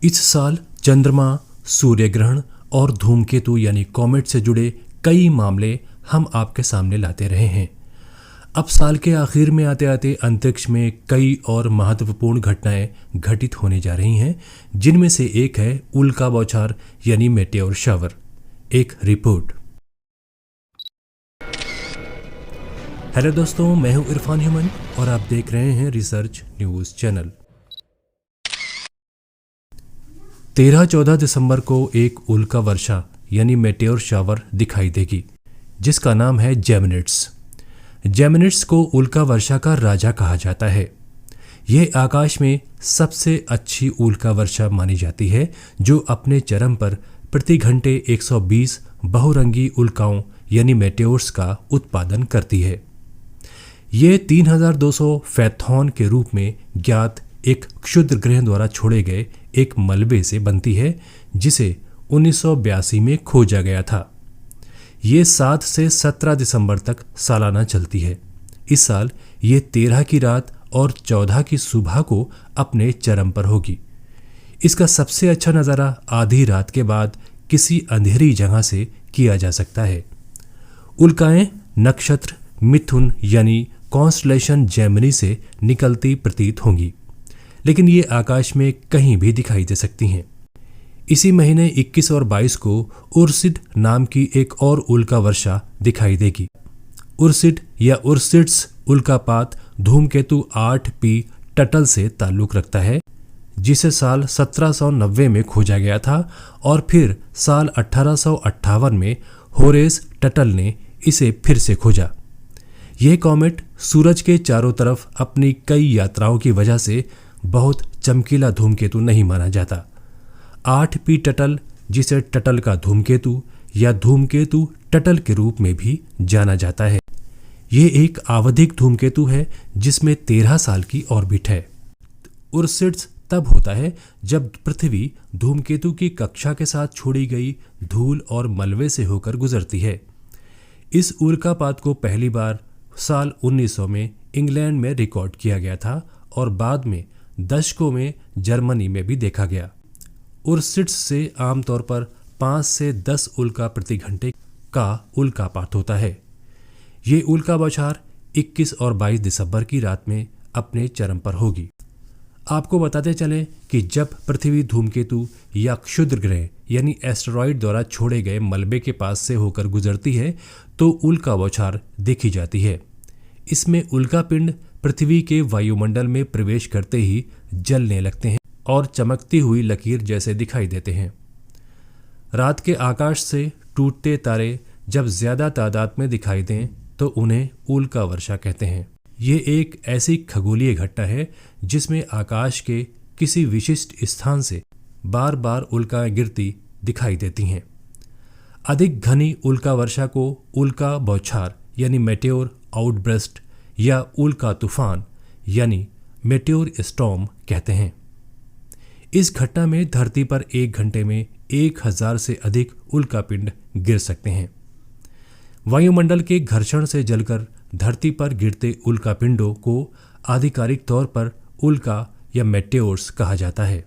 इस साल चंद्रमा, सूर्य ग्रहण और धूमकेतु यानी कॉमेट से जुड़े कई मामले हम आपके सामने लाते रहे हैं। अब साल के आखिर में आते आते अंतरिक्ष में कई और महत्वपूर्ण घटनाएं घटित होने जा रही हैं, जिनमें से एक है उल्का बौछार यानी मेटेओर शावर। एक रिपोर्ट। हेलो दोस्तों, मैं हूं इरफान ह्यूमन और आप देख रहे हैं रिसर्च न्यूज चैनल। 13-14 दिसंबर को एक उल्का वर्षा यानी मेटेओर शावर दिखाई देगी, जिसका नाम है जेमिनिड्स। जेमिनिड्स को उल्का वर्षा का राजा कहा जाता है। यह आकाश में सबसे अच्छी उल्का वर्षा मानी जाती है, जो अपने चरम पर प्रति घंटे 120 बहुरंगी उल्काओं यानी मेटेओर्स का उत्पादन करती है। ये 3200 फैथॉन के रूप में ज्ञात एक क्षुद्र ग्रह द्वारा छोड़े गए एक मलबे से बनती है, जिसे 1982 में खोजा गया था। ये 7 से 17 दिसंबर तक सालाना चलती है। इस साल ये 13 की रात और 14 की सुबह को अपने चरम पर होगी। इसका सबसे अच्छा नज़ारा आधी रात के बाद किसी अंधेरी जगह से किया जा सकता है। उल्काएं नक्षत्र मिथुन यानी कॉन्स्टलेशन जेमिनी से निकलती प्रतीत होंगी, लेकिन ये आकाश में कहीं भी दिखाई दे सकती हैं। इसी महीने 21 और 22 को उर्सिड नाम की एक और उल्का वर्षा दिखाई देगी। उर्सिड या उर्सिड्स उल्कापात धूमकेतु 8P टटल से ताल्लुक रखता है, जिसे साल 1790 में खोजा गया था और फिर साल 1858 में होरेस टटल ने इसे फिर से खोजा। यह कॉमेट सूरज के चारों तरफ अपनी कई यात्राओं की वजह से बहुत चमकीला धूमकेतु नहीं माना जाता। 8P टटल, जिसे टटल का धूमकेतु या धूमकेतु टटल के रूप में भी जाना जाता है, ये एक आवधिक धूमकेतु है जिसमें 13 साल की ऑर्बिट है। उर्सिड्स तब होता है जब पृथ्वी धूमकेतु की कक्षा के साथ छोड़ी गई धूल और मलबे से होकर गुजरती है। इस उल्कापात को पहली बार साल 1900 में इंग्लैंड में रिकॉर्ड किया गया था और बाद में दशकों में जर्मनी में भी देखा गया। उर्सिड्स से आमतौर पर 5 से 10 उल्का प्रति घंटे का उल्कापात होता है। ये उल्का बौछार 21 और 22 दिसंबर की रात में अपने चरम पर होगी। आपको बताते चलें कि जब पृथ्वी धूमकेतु या क्षुद्र ग्रह यानी एस्टेरॉयड द्वारा छोड़े गए मलबे के पास से होकर गुजरती है तो उल्का बौछार देखी जाती है। इसमें उल्का पिंड पृथ्वी के वायुमंडल में प्रवेश करते ही जलने लगते हैं और चमकती हुई लकीर जैसे दिखाई देते हैं। रात के आकाश से टूटते तारे जब ज्यादा तादाद में दिखाई दें तो उन्हें उल्का वर्षा कहते हैं। ये एक ऐसी खगोलीय घटना है जिसमें आकाश के किसी विशिष्ट स्थान से बार बार उल्काएं गिरती दिखाई देती हैं। अधिक घनी उल्का वर्षा को उल्का बौछार यानी मेटेओर आउटब्रस्ट या उल्का तूफान यानी मेटेओर स्टॉर्म कहते हैं। इस घटना में धरती पर 1 घंटे में 1000 से अधिक उल्कापिंड गिर सकते हैं। वायुमंडल के घर्षण से जलकर धरती पर गिरते उल्कापिंडों को आधिकारिक तौर पर उल्का या मेटेओर्स कहा जाता है।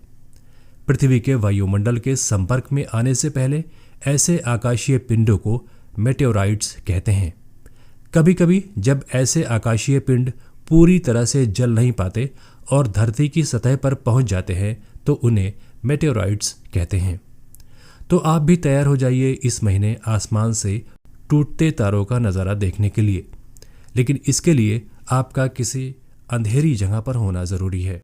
पृथ्वी के वायुमंडल के संपर्क में आने से पहले ऐसे आकाशीय पिंडों को मेटेओराइट्स कहते हैं। कभी कभी जब ऐसे आकाशीय पिंड पूरी तरह से जल नहीं पाते और धरती की सतह पर पहुंच जाते हैं तो उन्हें मेटेओराइट्स कहते हैं। तो आप भी तैयार हो जाइए इस महीने आसमान से टूटते तारों का नज़ारा देखने के लिए, लेकिन इसके लिए आपका किसी अंधेरी जगह पर होना ज़रूरी है।